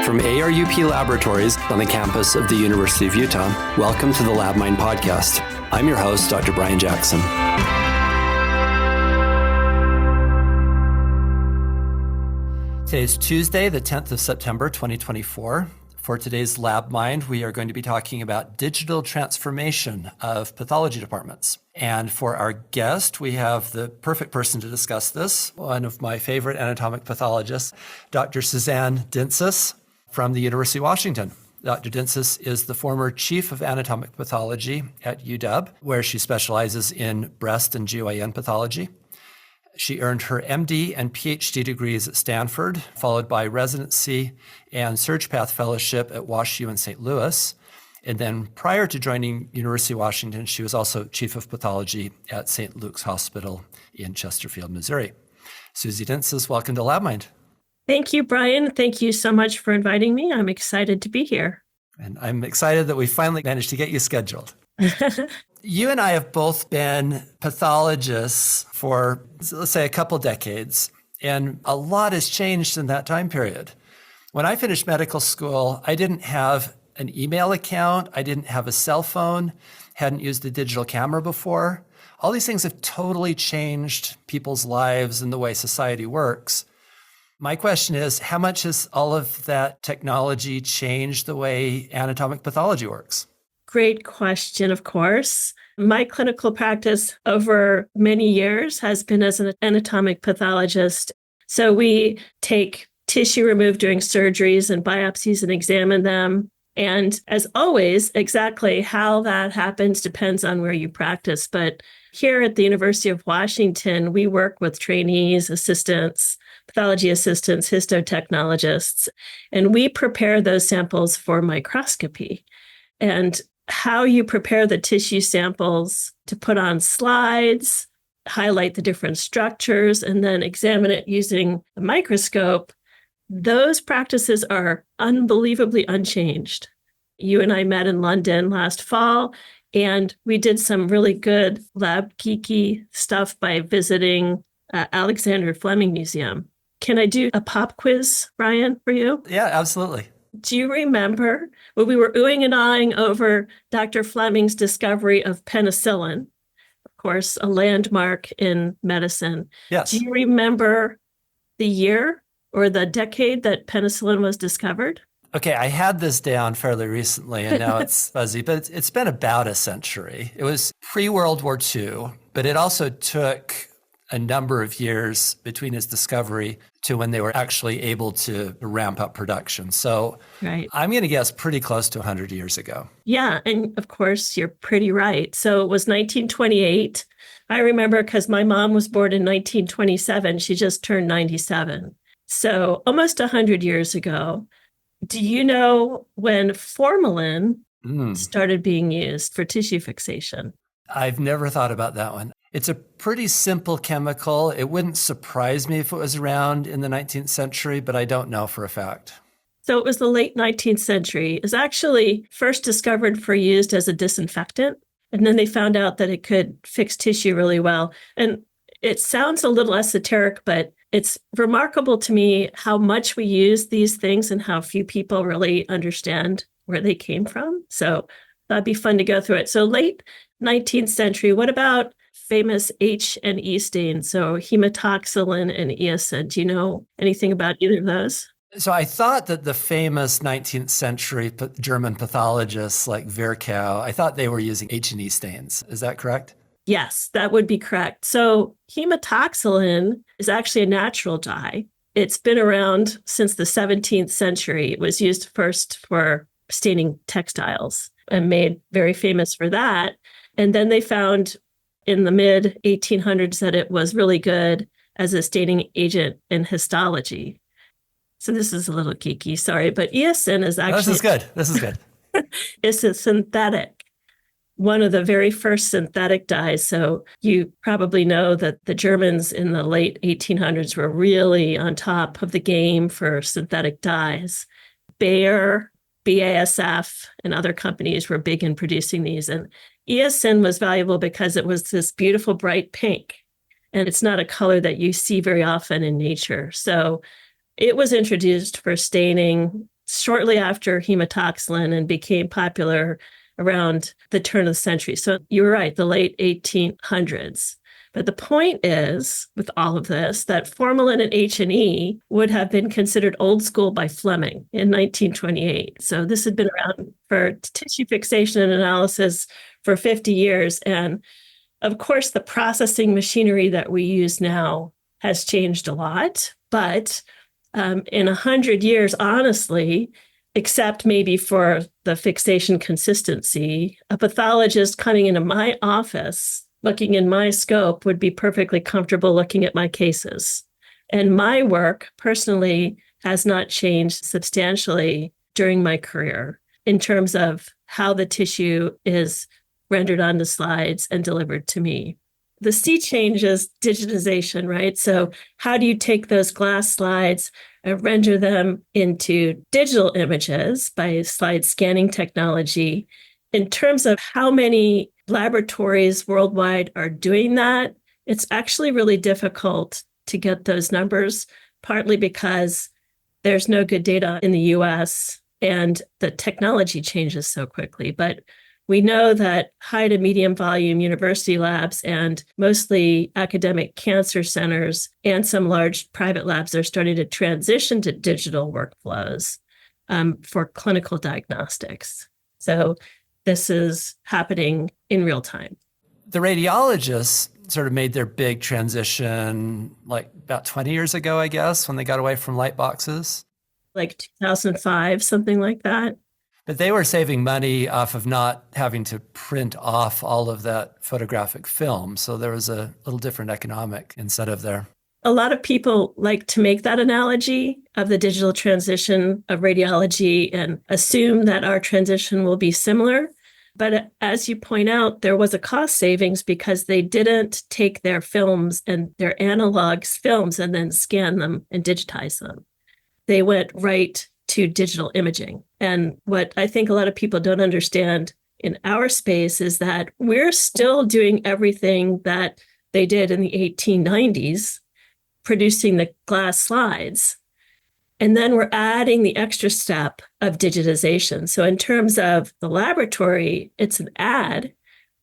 From ARUP Laboratories on the campus of the University of Utah, welcome to the LabMind podcast. I'm your host, Dr. Brian Jackson. Today is Tuesday, the 10th of September, 2024. For today's LabMind, we are going to be talking about digital transformation of pathology departments. And for our guest, we have the perfect person to discuss this, one of my favorite anatomic pathologists, Dr. Suzanne Dintzis from the University of Washington. Dr. Dintzis is the former chief of anatomic pathology at UW, where she specializes in breast and GYN pathology. She earned her MD and PhD degrees at Stanford, followed by residency and SurgPath fellowship at WashU in St. Louis. And then prior to joining University of Washington, she was also chief of pathology at St. Luke's Hospital in Chesterfield, Missouri. Susie Dintzis, welcome to LabMind. Thank you, Brian. Thank you so much for inviting me. I'm excited to be here. And I'm excited that we finally managed to get you scheduled. You and I have both been pathologists for, let's say, a couple decades, and a lot has changed in that time period. When I finished medical school, I didn't have an email account. I didn't have a cell phone, hadn't used a digital camera before. All these things have totally changed people's lives and the way society works. My question is, how much has all of that technology changed the way anatomic pathology works? Great question, of course. My clinical practice over many years has been as an anatomic pathologist. So we take tissue removed during surgeries and biopsies and examine them. And as always, exactly how that happens depends on where you practice. But here at the University of Washington, we work with trainees, assistants, pathology assistants, histotechnologists, and we prepare those samples for microscopy. And how you prepare the tissue samples to put on slides, highlight the different structures, and then examine it using a microscope, those practices are unbelievably unchanged. You and I met in London last fall, and we did some really good lab geeky stuff by visiting Alexander Fleming Museum. Can I do a pop quiz, Brian, for you? Yeah, absolutely. Do you remember when we were oohing and aahing over Dr. Fleming's discovery of penicillin, of course, a landmark in medicine? Yes. Do you remember the year or the decade that penicillin was discovered? Okay, I had this down fairly recently, and now it's fuzzy, but it's been about a century. It was pre-World War II, but it also took a number of years between its discovery to when they were actually able to ramp up production. So right. I'm going to guess pretty close to 100 years ago. Yeah, and of course, you're pretty right. So it was 1928. I remember because my mom was born in 1927. She just turned 97. So almost 100 years ago. Do you know when formalin started being used for tissue fixation? I've never thought about that one. It's a pretty simple chemical. It wouldn't surprise me if it was around in the 19th century, but I don't know for a fact. So it was the late 19th century. It was actually first discovered for used as a disinfectant. And then they found out that it could fix tissue really well. And it sounds a little esoteric, but it's remarkable to me how much we use these things and how few people really understand where they came from. So that'd be fun to go through it. So late 19th century, what about famous H and E stains? So hematoxylin and eosin. Do you know anything about either of those? So I thought that the famous 19th century German pathologists like Virchow, I thought they were using H and E stains. Is that correct? Yes, that would be correct. So hematoxylin is actually a natural dye. It's been around since the 17th century. It was used first for staining textiles and made very famous for that. And then they found in the mid 1800s that it was really good as a staining agent in histology. So this is a little geeky, sorry, but eosin is actually... This is good. It's a synthetic. One of the very first synthetic dyes. So you probably know that the Germans in the late 1800s were really on top of the game for synthetic dyes. Bayer, BASF, and other companies were big in producing these. And eosin was valuable because it was this beautiful bright pink. And it's not a color that you see very often in nature. So it was introduced for staining shortly after hematoxylin and became popular around the turn of the century. So you're right, the late 1800s. But the point is, with all of this, that formalin and H&E would have been considered old school by Fleming in 1928. So this had been around for tissue fixation and analysis for 50 years. And of course, the processing machinery that we use now has changed a lot. But in 100 years, honestly, except maybe for the fixation consistency, a pathologist coming into my office, looking in my scope, would be perfectly comfortable looking at my cases. And my work personally has not changed substantially during my career in terms of how the tissue is rendered onto slides and delivered to me. The sea change is digitization, right? So how do you take those glass slides and render them into digital images by slide scanning technology? In terms of how many laboratories worldwide are doing that, it's actually really difficult to get those numbers, partly because there's no good data in the US and the technology changes so quickly. But we know that high to medium volume university labs and mostly academic cancer centers and some large private labs are starting to transition to digital workflows for clinical diagnostics. So this is happening in real time. The radiologists sort of made their big transition like about 20 years ago, I guess, when they got away from light boxes. Like 2005, something like that. But they were saving money off of not having to print off all of that photographic film. So there was a little different economic incentive there. A lot of people like to make that analogy of the digital transition of radiology and assume that our transition will be similar. But as you point out, there was a cost savings because they didn't take their films and their analog films and then scan them and digitize them. They went right to digital imaging. And what I think a lot of people don't understand in our space is that we're still doing everything that they did in the 1890s, producing the glass slides. And then we're adding the extra step of digitization. So in terms of the laboratory, it's an add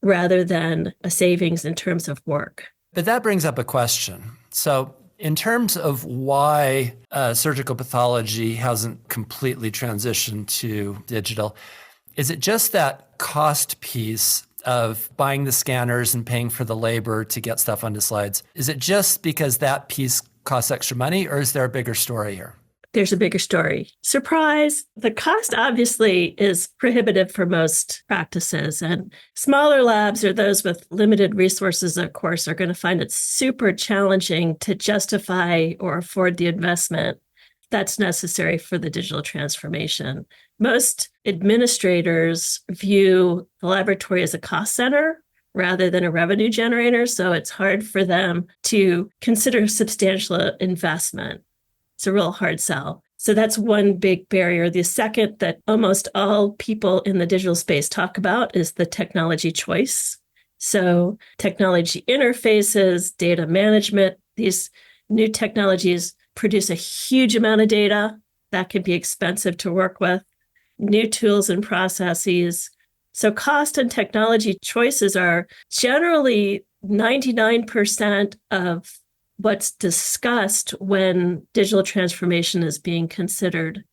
rather than a savings in terms of work. But that brings up a question. So in terms of why surgical pathology hasn't completely transitioned to digital, is it just that cost piece of buying the scanners and paying for the labor to get stuff onto slides? Is it just because that piece costs extra money, or is there a bigger story here? There's a bigger story. Surprise! The cost obviously is prohibitive for most practices, and smaller labs or those with limited resources, of course, are going to find it super challenging to justify or afford the investment that's necessary for the digital transformation. Most administrators view the laboratory as a cost center rather than a revenue generator, so it's hard for them to consider substantial investment. It's a real hard sell. So that's one big barrier. The second that almost all people in the digital space talk about is the technology choice. So technology interfaces, data management, these new technologies produce a huge amount of data that can be expensive to work with, new tools and processes. So cost and technology choices are generally 99% of what's discussed when digital transformation is being considered.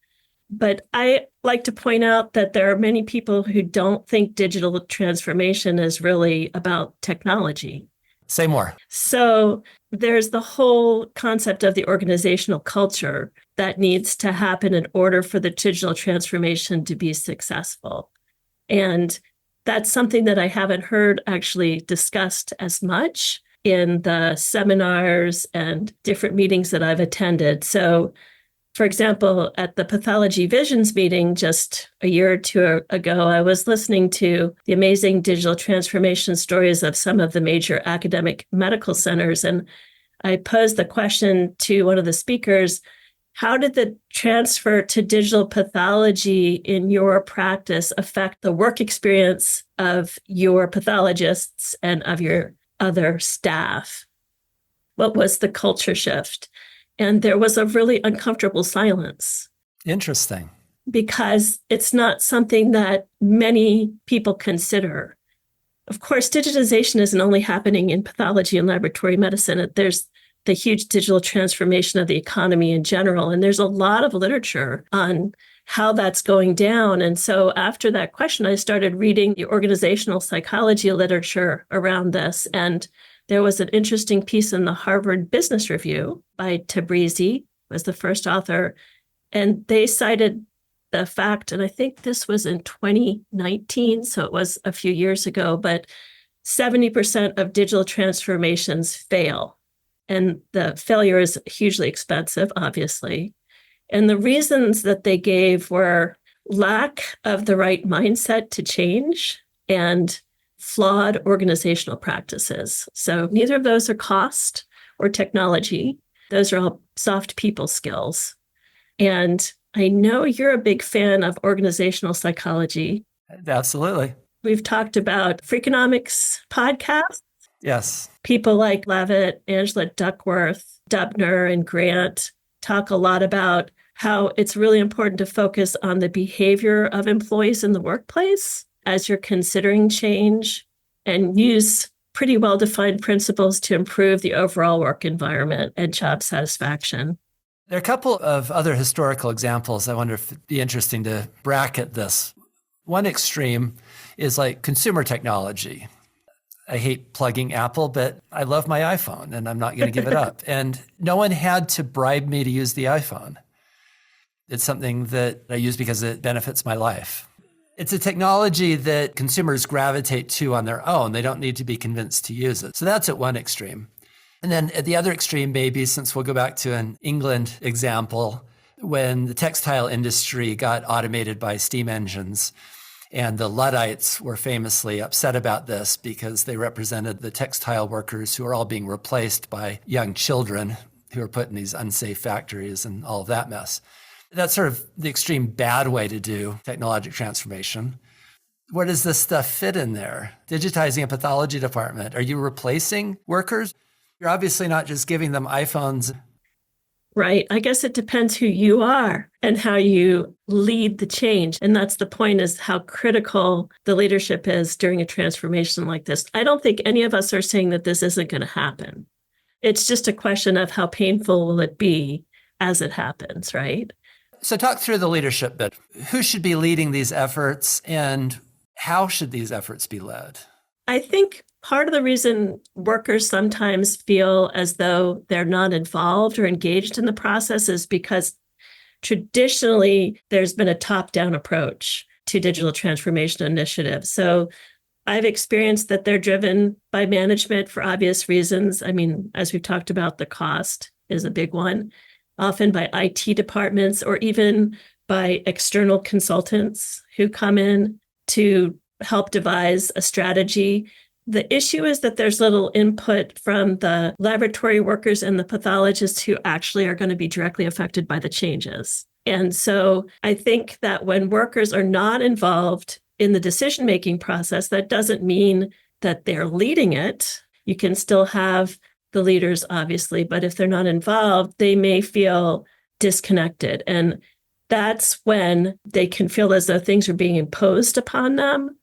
But I like to point out that there are many people who don't think digital transformation is really about technology. Say more. So there's the whole concept of the organizational culture that needs to happen in order for the digital transformation to be successful. And that's something that I haven't heard actually discussed as much in the seminars and different meetings that I've attended. So, for example, at the Pathology Visions meeting just a year or two ago, I was listening to the amazing digital transformation stories of some of the major academic medical centers. And I posed the question to one of the speakers, how did the transfer to digital pathology in your practice affect the work experience of your pathologists and of your other staff? What was the culture shift? And there was a really uncomfortable silence. Interesting. because it's not something that many people consider. Of course, digitization isn't only happening in pathology and laboratory medicine. There's the huge digital transformation of the economy in general. And there's a lot of literature on how that's going down. And so after that question, I started reading the organizational psychology literature around this. And there was an interesting piece in the Harvard Business Review by Tabrizi, was the first author. And they cited the fact, and I think this was in 2019, so it was a few years ago, but 70% of digital transformations fail. And the failure is hugely expensive, obviously. And the reasons that they gave were lack of the right mindset to change and flawed organizational practices. So neither of those are cost or technology. Those are all soft people skills. And I know you're a big fan of organizational psychology. Absolutely. We've talked about Freakonomics podcasts. Yes. People like Levitt, Angela Duckworth, Dubner, and Grant talk a lot about how it's really important to focus on the behavior of employees in the workplace as you're considering change, and use pretty well-defined principles to improve the overall work environment and job satisfaction. There are a couple of other historical examples. I wonder if it'd be interesting to bracket this. One extreme is like consumer technology. I hate plugging Apple, but I love my iPhone and I'm not going to give it up. And no one had to bribe me to use the iPhone. It's something that I use because it benefits my life. It's a technology that consumers gravitate to on their own. They don't need to be convinced to use it. So that's at one extreme. And then at the other extreme, maybe, since we'll go back to an England example, when the textile industry got automated by steam engines, and the Luddites were famously upset about this because they represented the textile workers who are all being replaced by young children who are put in these unsafe factories and all of that mess. That's sort of the extreme bad way to do technologic transformation. Where does this stuff fit in there? Digitizing a pathology department. Are you replacing workers? You're obviously not just giving them iPhones. Right. I guess it depends who you are and how you lead the change. And that's the point, is how critical the leadership is during a transformation like this. I don't think any of us are saying that this isn't going to happen. It's just a question of how painful will it be as it happens, right? So talk through the leadership bit. Who should be leading these efforts and how should these efforts be led? I think part of the reason workers sometimes feel as though they're not involved or engaged in the process is because traditionally there's been a top-down approach to digital transformation initiatives. So I've experienced that they're driven by management for obvious reasons. I mean, as we've talked about, the cost is a big one, often by IT departments or even by external consultants who come in to help devise a strategy. The issue is that there's little input from the laboratory workers and the pathologists who actually are going to be directly affected by the changes. And so I think that when workers are not involved in the decision-making process, that doesn't mean that they're leading it. You can still have the leaders, obviously, but if they're not involved, they may feel disconnected. And that's when they can feel as though things are being imposed upon them.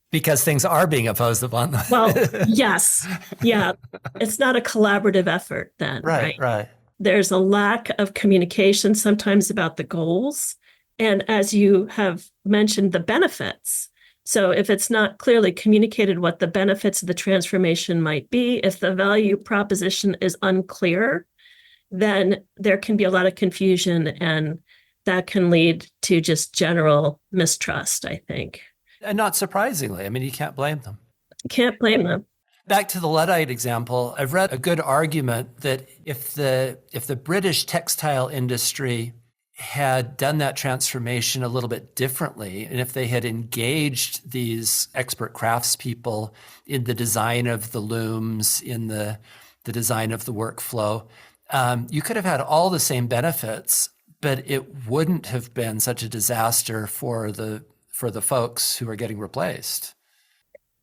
Because things are being imposed upon them. Well, yes. Yeah. It's not a collaborative effort then. Right. There's a lack of communication sometimes about the goals. And as you have mentioned, the benefits. So if it's not clearly communicated what the benefits of the transformation might be, if the value proposition is unclear, then there can be a lot of confusion, and that can lead to just general mistrust, I think. And not surprisingly, I mean, you can't blame them. Can't blame them. Back to the Luddite example, I've read a good argument that if the British textile industry had done that transformation a little bit differently, and if they had engaged these expert craftspeople in the design of the looms, in the design of the workflow, you could have had all the same benefits, but it wouldn't have been such a disaster for the folks who are getting replaced.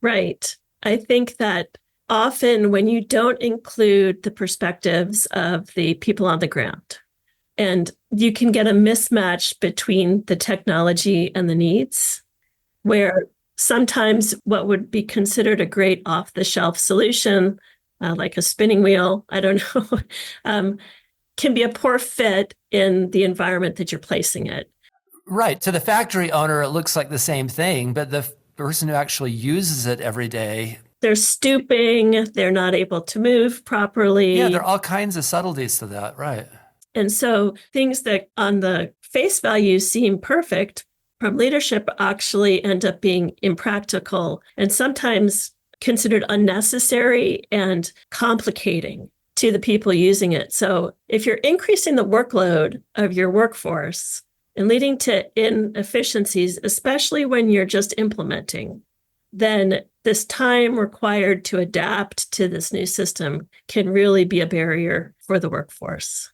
Right. I think that often when you don't include the perspectives of the people on the ground, And you can get a mismatch between the technology and the needs, where sometimes what would be considered a great off-the-shelf solution, like a spinning wheel, I don't know, can be a poor fit in the environment that you're placing it. Right. To the factory owner, it looks like the same thing, but the person who actually uses it every day, they're stooping, they're not able to move properly. Yeah, there are all kinds of subtleties to that, right? And so things that on the face value seem perfect from leadership actually end up being impractical and sometimes considered unnecessary and complicating to the people using it. So if you're increasing the workload of your workforce and leading to inefficiencies, especially when you're just implementing, then this time required to adapt to this new system can really be a barrier for the workforce.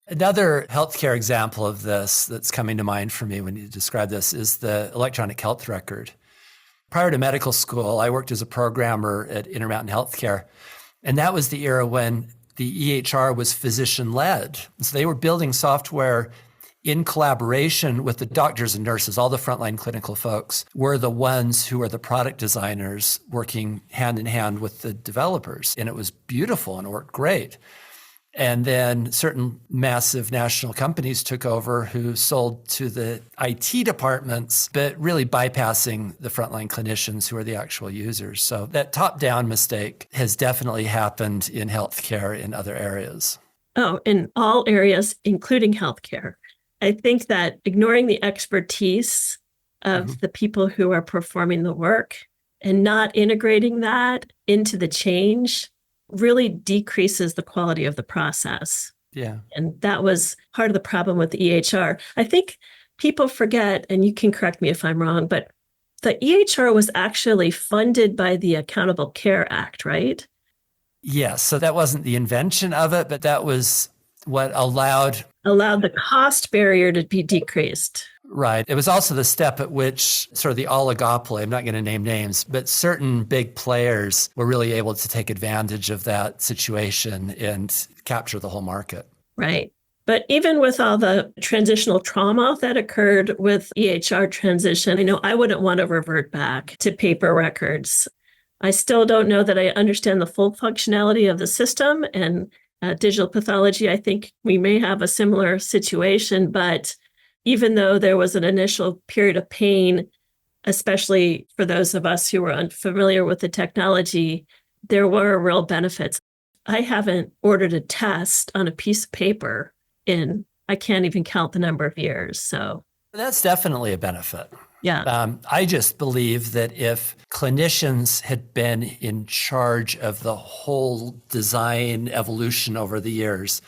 Another healthcare example of this that's coming to mind for me when you describe this is the electronic health record. Prior to medical school, I worked as a programmer at Intermountain Healthcare, and that was the era when the EHR was physician-led. So they were building software in collaboration with the doctors and nurses. All the frontline clinical folks were the ones who were the product designers working hand in hand with the developers. And it was beautiful and it worked great. And then certain massive national companies took over who sold to the IT departments, but really bypassing the frontline clinicians who are the actual users. So that top-down mistake has definitely happened in healthcare in other areas. Oh, in all areas, including healthcare. I think that ignoring the expertise of the people who are performing the work and not integrating that into the change really decreases the quality of the process. Yeah. And that was part of the problem with the EHR. I think people forget, and you can correct me if I'm wrong, but the EHR was actually funded by the Accountable Care Act, right? Yes. So that wasn't the invention of it, but that was what allowed the cost barrier to be decreased. Right. It was also the step at which sort of the oligopoly, I'm not going to name names, but certain big players were really able to take advantage of that situation and capture the whole market. Right. But even with all the transitional trauma that occurred with EHR transition, I know I wouldn't want to revert back to paper records. I still don't know that I understand the full functionality of the system, and digital pathology, I think we may have a similar situation, but even though there was an initial period of pain, especially for those of us who were unfamiliar with the technology, there were real benefits. I haven't ordered a test on a piece of paper in, I can't even count the number of years. So that's definitely a benefit. Yeah. I just believe that if clinicians had been in charge of the whole design evolution over the years,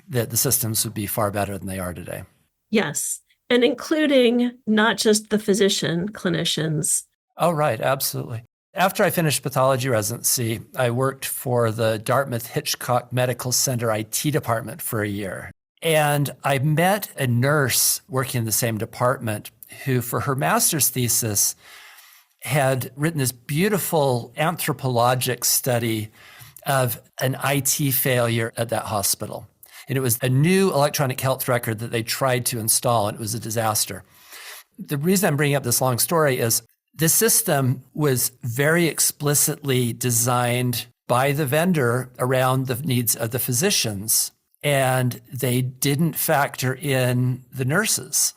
that the systems would be far better than they are today. Yes. And including not just the physician, clinicians. Oh, right. Absolutely. After I finished pathology residency, I worked for the Dartmouth Hitchcock Medical Center IT department for a year. And I met a nurse working in the same department who, for her master's thesis, had written this beautiful anthropologic study of an IT failure at that hospital. And it was a new electronic health record that they tried to install, and it was a disaster. The reason I'm bringing up this long story is this system was very explicitly designed by the vendor around the needs of the physicians, and they didn't factor in the nurses.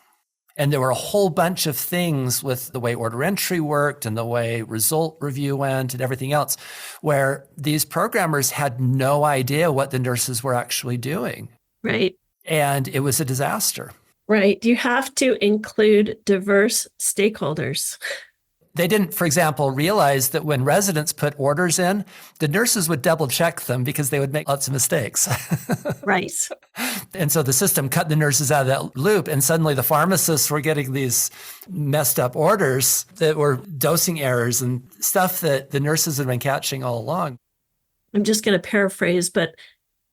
And there were a whole bunch of things with the way order entry worked and the way result review went and everything else, where these programmers had no idea what the nurses were actually doing. Right. And it was a disaster. Right. You have to include diverse stakeholders. They didn't, for example, realize that when residents put orders in, the nurses would double check them because they would make lots of mistakes. Right. And so the system cut the nurses out of that loop, and suddenly the pharmacists were getting these messed up orders that were dosing errors and stuff that the nurses had been catching all along. I'm just going to paraphrase, but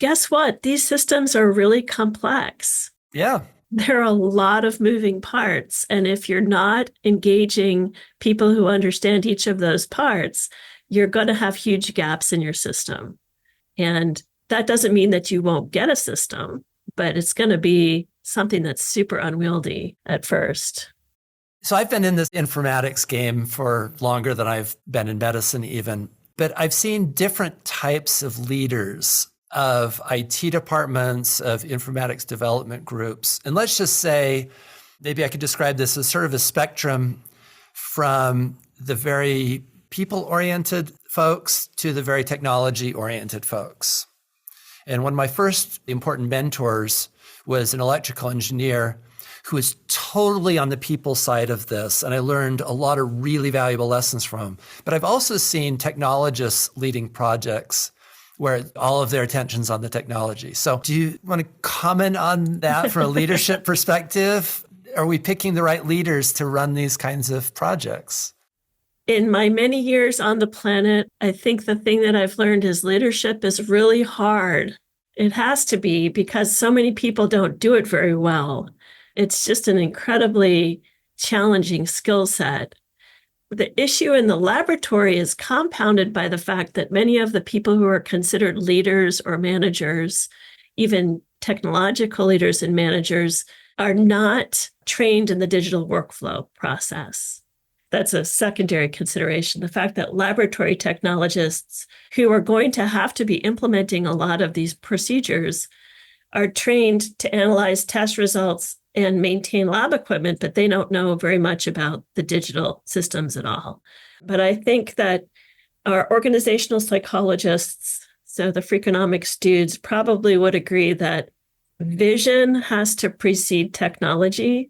guess what? These systems are really complex. Yeah. There are a lot of moving parts. And if you're not engaging people who understand each of those parts, you're going to have huge gaps in your system. And that doesn't mean that you won't get a system, but it's going to be something that's super unwieldy at first. So I've been in this informatics game for longer than I've been in medicine even, but I've seen different types of leaders of IT departments, of informatics development groups. And let's just say, maybe I could describe this as sort of a spectrum from the very people-oriented folks to the very technology-oriented folks. And one of my first important mentors was an electrical engineer who was totally on the people side of this. And I learned a lot of really valuable lessons from him. But I've also seen technologists leading projects where all of their attention's on the technology. So do you want to comment on that from a leadership perspective? Are we picking the right leaders to run these kinds of projects? In my many years on the planet, I think the thing that I've learned is leadership is really hard. It has to be because so many people don't do it very well. It's just an incredibly challenging skill set. The issue in the laboratory is compounded by the fact that many of the people who are considered leaders or managers, even technological leaders and managers, are not trained in the digital workflow process. That's a secondary consideration. The fact that laboratory technologists who are going to have to be implementing a lot of these procedures are trained to analyze test results and maintain lab equipment, but they don't know very much about the digital systems at all. But I think that our organizational psychologists, so the Freakonomics dudes, probably would agree that vision has to precede technology.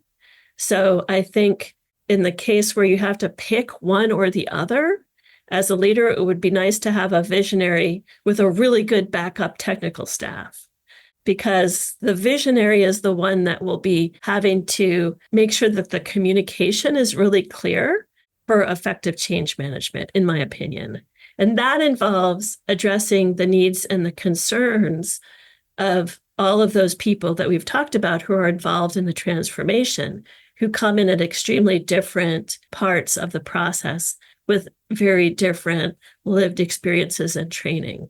So I think in the case where you have to pick one or the other, as a leader, it would be nice to have a visionary with a really good backup technical staff, because the visionary is the one that will be having to make sure that the communication is really clear for effective change management, in my opinion. And that involves addressing the needs and the concerns of all of those people that we've talked about who are involved in the transformation, who come in at extremely different parts of the process with very different lived experiences and training.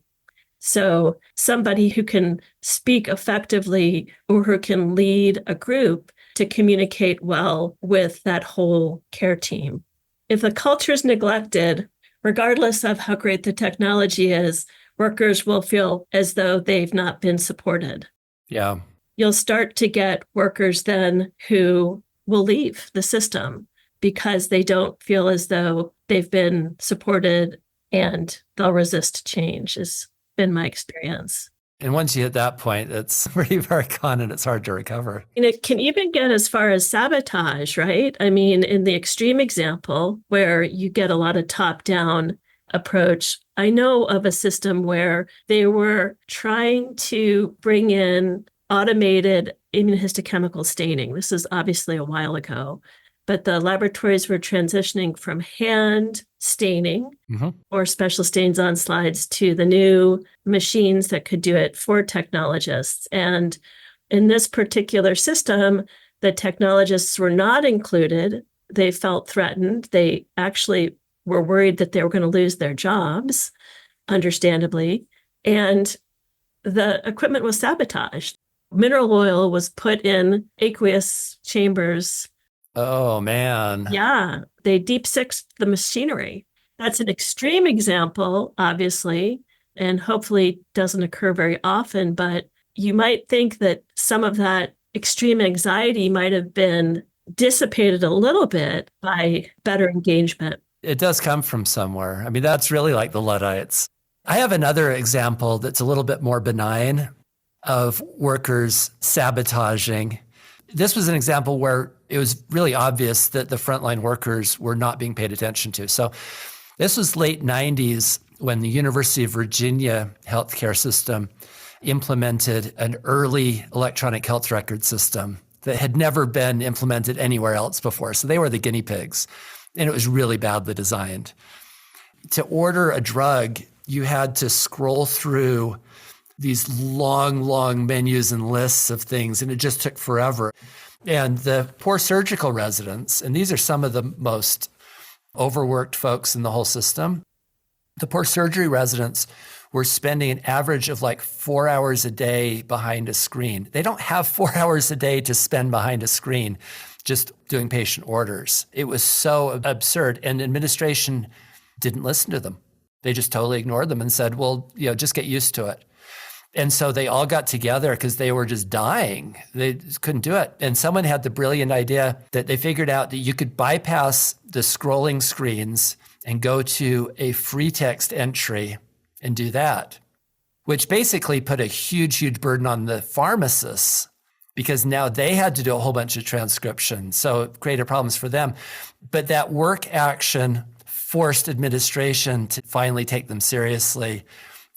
So somebody who can speak effectively or who can lead a group to communicate well with that whole care team. If the culture is neglected, regardless of how great the technology is, workers will feel as though they've not been supported. Yeah. You'll start to get workers then who will leave the system because they don't feel as though they've been supported, and they'll resist change, has been my experience. And once you hit that point, it's pretty far gone and it's hard to recover. And it can even get as far as sabotage, right? I mean, in the extreme example where you get a lot of top-down approach, I know of a system where they were trying to bring in automated immunohistochemical staining. This is obviously a while ago, but the laboratories were transitioning from hand staining or special stains on slides to the new machines that could do it for technologists. And in this particular system, the technologists were not included. They felt threatened. They actually were worried that they were going to lose their jobs, understandably. And the equipment was sabotaged. Mineral oil was put in aqueous chambers. Oh, man. Yeah, they deep-sixed the machinery. That's an extreme example, obviously, and hopefully doesn't occur very often, but you might think that some of that extreme anxiety might have been dissipated a little bit by better engagement. It does come from somewhere. I mean, that's really like the Luddites. I have another example that's a little bit more benign of workers sabotaging. This was an example where it was really obvious that the frontline workers were not being paid attention to. So this was late 90s when the University of Virginia healthcare system implemented an early electronic health record system that had never been implemented anywhere else before. So they were the guinea pigs, and it was really badly designed. To order a drug, you had to scroll through these long menus and lists of things, and it just took forever. And the poor surgical residents, and these are some of the most overworked folks in the whole system, the poor surgery residents were spending an average of like 4 hours a day behind a screen. They don't have 4 hours a day to spend behind a screen just doing patient orders. It was so absurd. And administration didn't listen to them. They just totally ignored them and said, well, just get used to it. And so they all got together because they were just dying. They just couldn't do it. And someone had the brilliant idea that they figured out that you could bypass the scrolling screens and go to a free text entry and do that, which basically put a huge, huge burden on the pharmacists because now they had to do a whole bunch of transcription. So it created problems for them. But that work action forced administration to finally take them seriously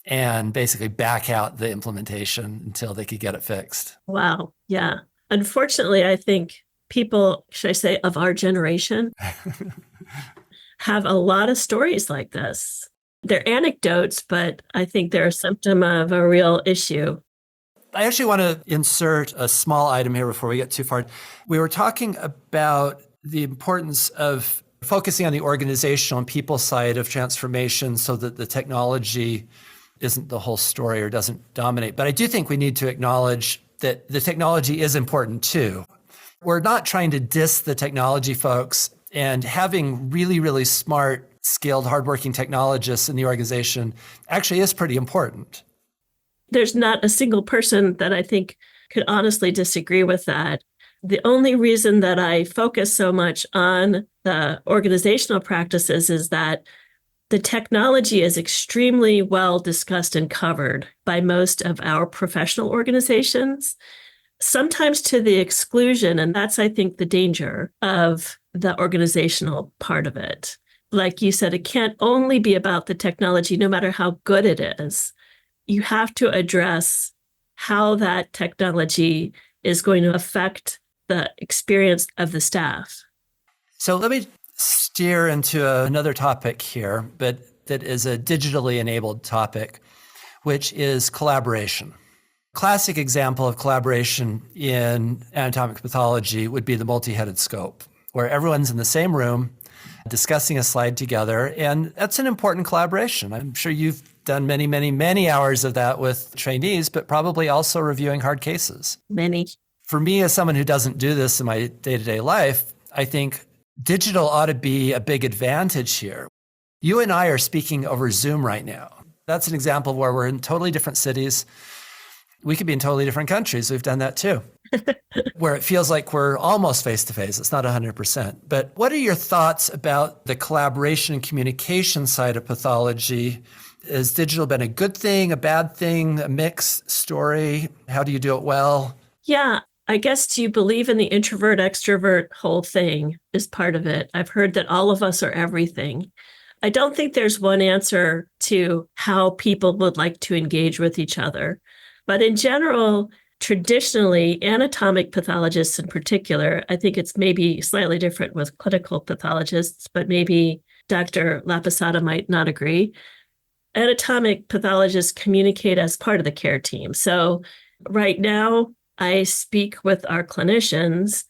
and basically back out the implementation until they could get it fixed. Wow. Yeah. Unfortunately, I think people, should I say, of our generation have a lot of stories like this. They're anecdotes, but I think they're a symptom of a real issue. I actually want to insert a small item here before we get too far. We were talking about the importance of focusing on the organizational and people side of transformation so that the technology isn't the whole story or doesn't dominate. But I do think we need to acknowledge that the technology is important too. We're not trying to diss the technology folks, and having really, really smart, skilled, hardworking technologists in the organization actually is pretty important. There's not a single person that I think could honestly disagree with that. The only reason that I focus so much on the organizational practices is that the technology is extremely well discussed and covered by most of our professional organizations, sometimes to the exclusion. And that's, I think, the danger of the organizational part of it. Like you said, it can't only be about the technology, no matter how good it is. You have to address how that technology is going to affect the experience of the staff. So let me steer into another topic here, but that is a digitally enabled topic, which is collaboration. Classic example of collaboration in anatomic pathology would be the multi-headed scope, where everyone's in the same room discussing a slide together. And that's an important collaboration. I'm sure you've done many, many, many hours of that with trainees, but probably also reviewing hard cases. Many. For me, as someone who doesn't do this in my day-to-day life, I think digital ought to be a big advantage here. You and I are speaking over Zoom right now. That's an example where we're in totally different cities. We could be in totally different countries. We've done that too, where it feels like we're almost face-to-face. It's not 100%. But what are your thoughts about the collaboration and communication side of pathology? Has digital been a good thing, a bad thing, a mixed story? How do you do it well? Yeah, I guess, do you believe in the introvert extrovert whole thing is part of it? I've heard that all of us are everything. I don't think there's one answer to how people would like to engage with each other. But in general, traditionally, anatomic pathologists in particular, I think it's maybe slightly different with clinical pathologists, but maybe Dr. Laposada might not agree. Anatomic pathologists communicate as part of the care team. So right now, I speak with our clinicians.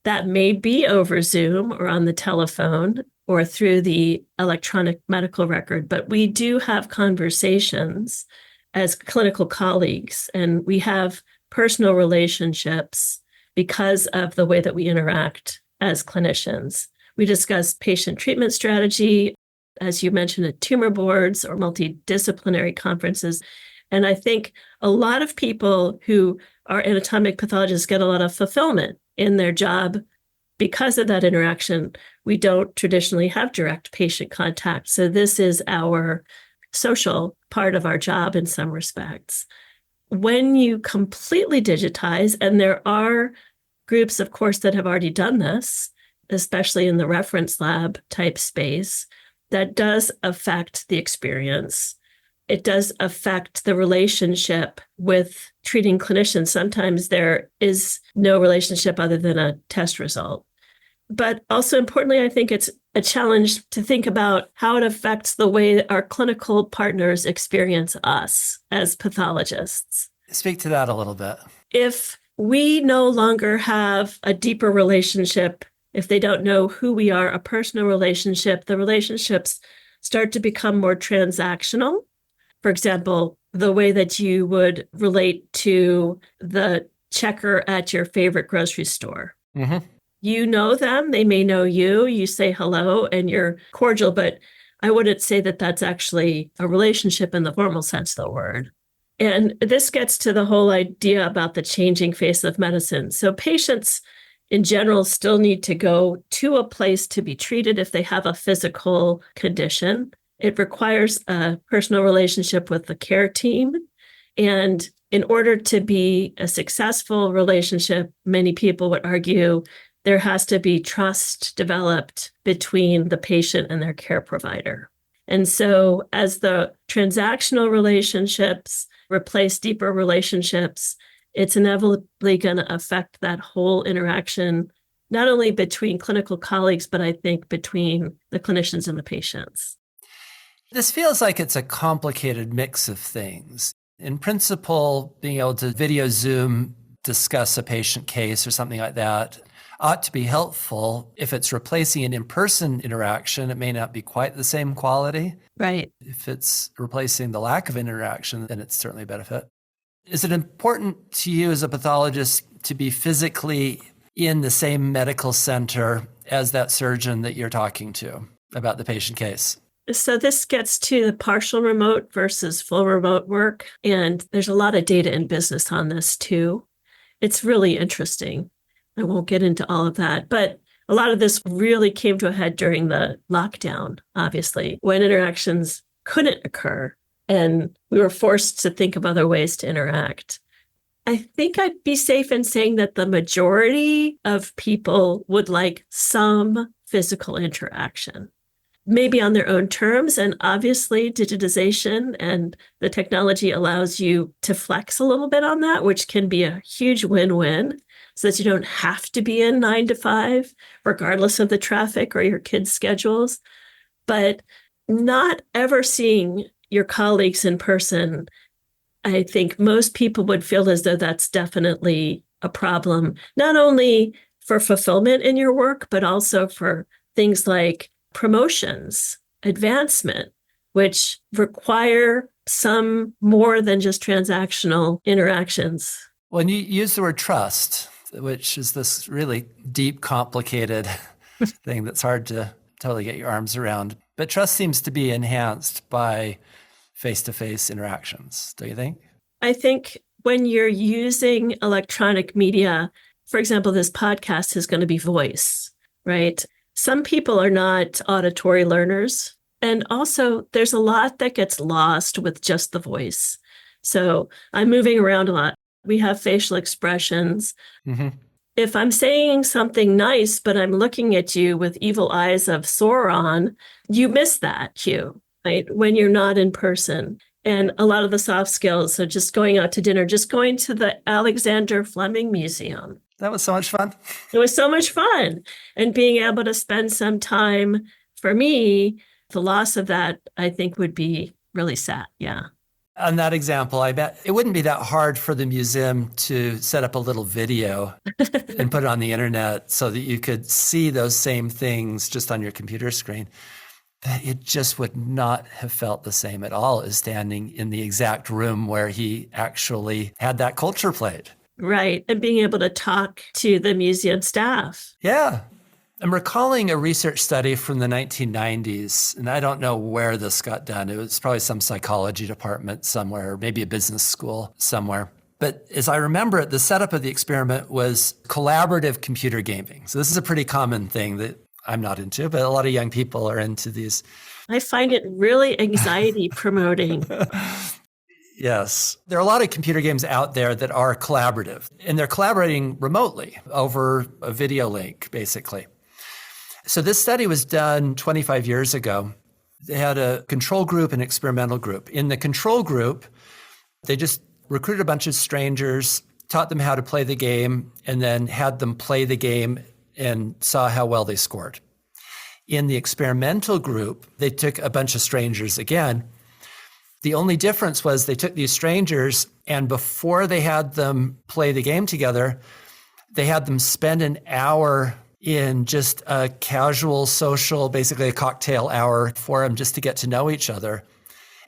That may be over Zoom or on the telephone or through the electronic medical record, but we do have conversations as clinical colleagues, and we have personal relationships because of the way that we interact as clinicians. We discuss patient treatment strategy, as you mentioned, at tumor boards or multidisciplinary conferences. And I think a lot of people who are anatomic pathologists get a lot of fulfillment in their job because of that interaction. We don't traditionally have direct patient contact. So this is our social part of our job in some respects. When you completely digitize, and there are groups, of course, that have already done this, especially in the reference lab type space, that does affect the experience. It does affect the relationship with treating clinicians. Sometimes there is no relationship other than a test result. But also importantly, I think it's a challenge to think about how it affects the way our clinical partners experience us as pathologists. Speak to that a little bit. If we no longer have a deeper relationship, if they don't know who we are, a personal relationship, the relationships start to become more transactional. For example, the way that you would relate to the checker at your favorite grocery store. Mm-hmm. You know them, they may know you, you say hello and you're cordial, but I wouldn't say that that's actually a relationship in the formal sense of the word. And this gets to the whole idea about the changing face of medicine. So patients in general still need to go to a place to be treated if they have a physical condition. It requires a personal relationship with the care team. And in order to be a successful relationship, many people would argue there has to be trust developed between the patient and their care provider. And so as the transactional relationships replace deeper relationships, it's inevitably going to affect that whole interaction, not only between clinical colleagues, but I think between the clinicians and the patients. This feels like it's a complicated mix of things. In principle, being able to video Zoom, discuss a patient case or something like that ought to be helpful. If it's replacing an in-person interaction, it may not be quite the same quality. Right. If it's replacing the lack of interaction, then it's certainly a benefit. Is it important to you as a pathologist to be physically in the same medical center as that surgeon that you're talking to about the patient case? So this gets to the partial remote versus full remote work. And there's a lot of data in business on this too. It's really interesting. I won't get into all of that, but a lot of this really came to a head during the lockdown, obviously, when interactions couldn't occur and we were forced to think of other ways to interact. I think I'd be safe in saying that the majority of people would like some physical interaction, maybe on their own terms. And obviously, digitization and the technology allows you to flex a little bit on that, which can be a huge win-win, so that you don't have to be in 9 to 5, regardless of the traffic or your kids' schedules. But not ever seeing your colleagues in person, I think most people would feel as though that's definitely a problem, not only for fulfillment in your work, but also for things like promotions, advancement, which require some more than just transactional interactions. When you use the word trust, which is this really deep, complicated thing that's hard to totally get your arms around, but trust seems to be enhanced by face-to-face interactions, do you think? I think when you're using electronic media, for example, this podcast is going to be voice, right? Some people are not auditory learners. And also, there's a lot that gets lost with just the voice. So I'm moving around a lot. We have facial expressions. Mm-hmm. If I'm saying something nice, but I'm looking at you with evil eyes of Sauron, you miss that cue, right? When you're not in person. And a lot of the soft skills, so just going out to dinner, just going to the Alexander Fleming Museum. That was so much fun. It was so much fun. And being able to spend some time, for me, the loss of that, I think, would be really sad. Yeah. On that example, I bet it wouldn't be that hard for the museum to set up a little video and put it on the internet so that you could see those same things just on your computer screen. But it just would not have felt the same at all as standing in the exact room where he actually had that culture plate. Right. And being able to talk to the museum staff. Yeah. I'm recalling a research study from the 1990s, and I don't know where this got done. It was probably some psychology department somewhere, or maybe a business school somewhere. But as I remember it, the setup of the experiment was collaborative computer gaming. So this is a pretty common thing that I'm not into, but a lot of young people are into these. I find it really anxiety promoting. Yes. There are a lot of computer games out there that are collaborative, and they're collaborating remotely over a video link, basically. So this study was done 25 years ago. They had a control group and experimental group. In the control group, they just recruited a bunch of strangers, taught them how to play the game, and then had them play the game and saw how well they scored. In the experimental group, they took a bunch of strangers again. The only difference was they took these strangers, and before they had them play the game together, they had them spend an hour in just a casual social, basically a cocktail hour for them just to get to know each other.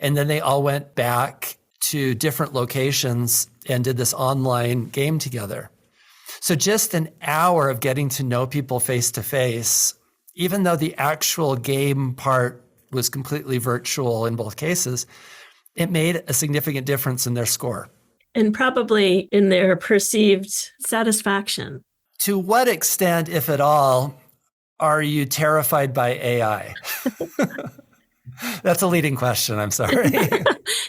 And then they all went back to different locations and did this online game together. So just an hour of getting to know people face to face, even though the actual game part was completely virtual in both cases, it made a significant difference in their score. And probably in their perceived satisfaction. To what extent, if at all, are you terrified by AI? That's a leading question. I'm sorry.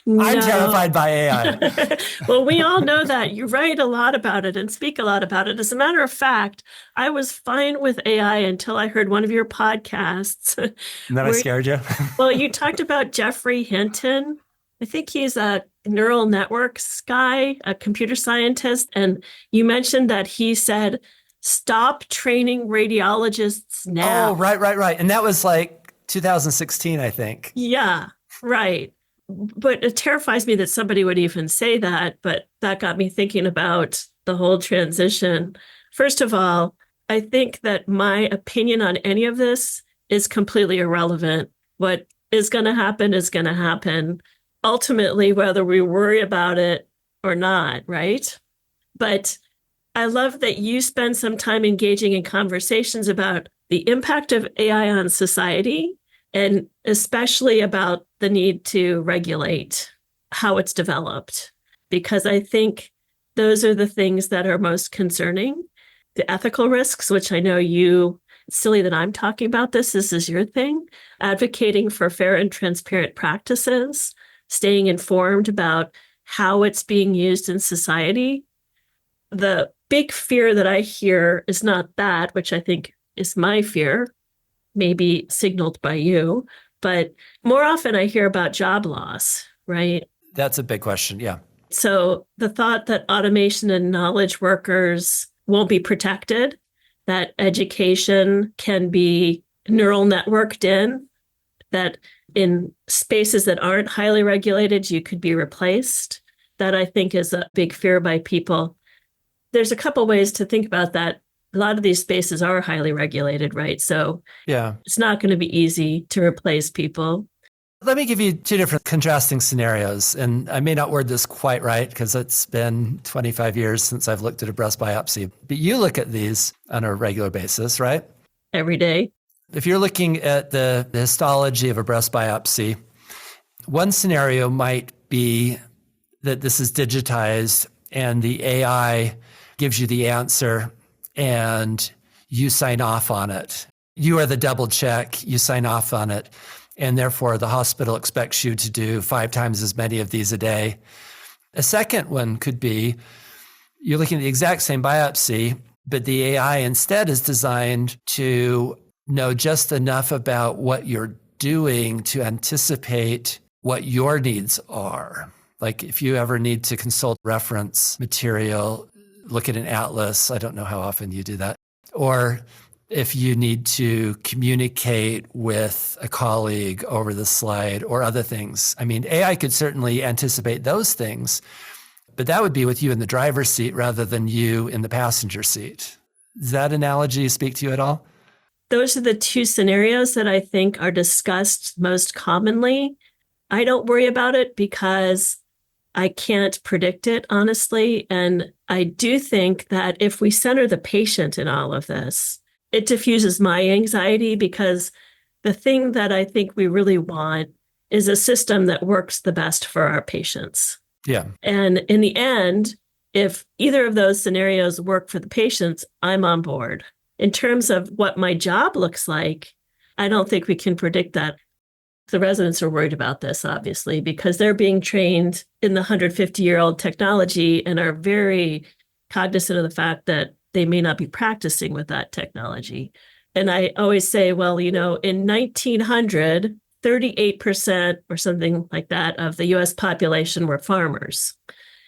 No. I'm terrified by AI. Well, we all know that. You write a lot about it and speak a lot about it. As a matter of fact, I was fine with AI until I heard one of your podcasts. And then I scared you. Well, you talked about Jeffrey Hinton. I think he's a neural networks guy, a computer scientist. And you mentioned that he said, stop training radiologists now. Oh, right. And that was like 2016, I think. Yeah, right. But it terrifies me that somebody would even say that. But that got me thinking about the whole transition. First of all, I think that my opinion on any of this is completely irrelevant. What is going to happen is going to happen. Ultimately, whether we worry about it or not, right? But I love that you spend some time engaging in conversations about the impact of AI on society, and especially about the need to regulate how it's developed, because I think those are the things that are most concerning. The ethical risks, which I know it's silly that I'm talking about this is your thing, advocating for fair and transparent practices, staying informed about how it's being used in society. The big fear that I hear is not that, which I think is my fear, maybe signaled by you, but more often I hear about job loss, right? That's a big question, yeah. So the thought that automation and knowledge workers won't be protected, that education can be neural networked in, that in spaces that aren't highly regulated, you could be replaced. That I think is a big fear by people. There's a couple ways to think about that. A lot of these spaces are highly regulated, right? So yeah, it's not going to be easy to replace people. Let me give you two different contrasting scenarios. And I may not word this quite right because it's been 25 years since I've looked at a breast biopsy. But you look at these on a regular basis, right? Every day. If you're looking at the histology of a breast biopsy, one scenario might be that this is digitized and the AI gives you the answer and you sign off on it. You are the double check, you sign off on it, and therefore the hospital expects you to do 5 times as many of these a day. A second one could be you're looking at the exact same biopsy, but the AI instead is designed to know just enough about what you're doing to anticipate what your needs are. Like if you ever need to consult reference material, look at an atlas. I don't know how often you do that. Or if you need to communicate with a colleague over the slide or other things. I mean, AI could certainly anticipate those things, but that would be with you in the driver's seat rather than you in the passenger seat. Does that analogy speak to you at all? Those are the two scenarios that I think are discussed most commonly. I don't worry about it because I can't predict it, honestly. And I do think that if we center the patient in all of this, it diffuses my anxiety, because the thing that I think we really want is a system that works the best for our patients. Yeah. And in the end, if either of those scenarios work for the patients, I'm on board. In terms of what my job looks like, I don't think we can predict that. The residents are worried about this, obviously, because they're being trained in the 150-year-old technology and are very cognizant of the fact that they may not be practicing with that technology. And I always say, well, in 1900, 38% or something like that of the US population were farmers.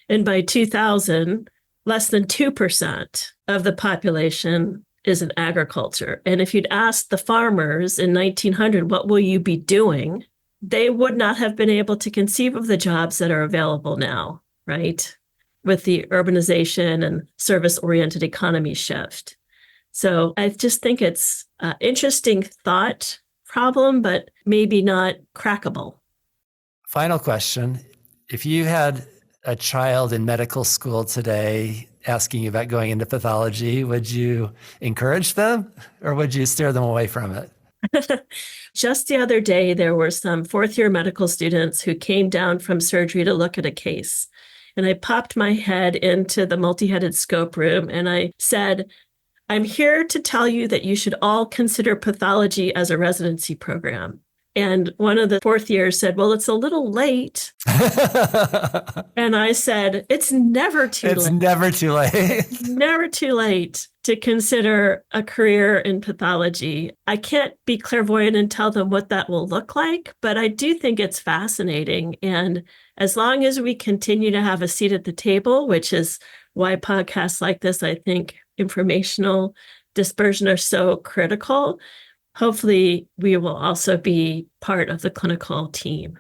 And by 2000, less than 2% of the population is in agriculture. And if you'd asked the farmers in 1900, what will you be doing? They would not have been able to conceive of the jobs that are available now, right? With the urbanization and service-oriented economy shift. So I just think it's an interesting thought problem, but maybe not crackable. Final question. If you had a child in medical school today asking you about going into pathology, would you encourage them or would you steer them away from it? Just the other day, there were some fourth-year medical students who came down from surgery to look at a case. And I popped my head into the multi-headed scope room and I said, I'm here to tell you that you should all consider pathology as a residency program. And one of the fourth years said, well, it's a little late. And I said, it's never too late. It's never too late. Never too late to consider a career in pathology. I can't be clairvoyant and tell them what that will look like, but I do think it's fascinating. And as long as we continue to have a seat at the table, which is why podcasts like this, I think informational dispersion are so critical, hopefully we will also be part of the clinical team.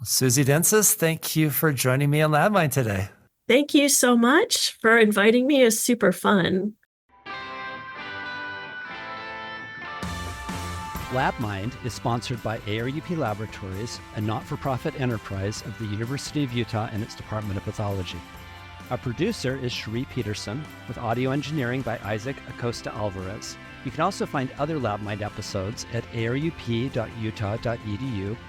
Susie Dintzis, thank you for joining me on LabMind today. Thank you so much for inviting me. It was super fun. LabMind is sponsored by ARUP Laboratories, a not-for-profit enterprise of the University of Utah and its Department of Pathology. Our producer is Cherie Peterson, with audio engineering by Isaac Acosta-Alvarez. You can also find other LabMind episodes at arup.utah.edu,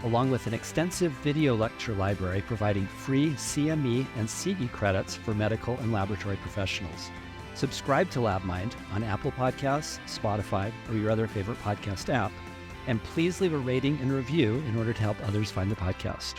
along with an extensive video lecture library providing free CME and CE credits for medical and laboratory professionals. Subscribe to LabMind on Apple Podcasts, Spotify, or your other favorite podcast app, and please leave a rating and review in order to help others find the podcast.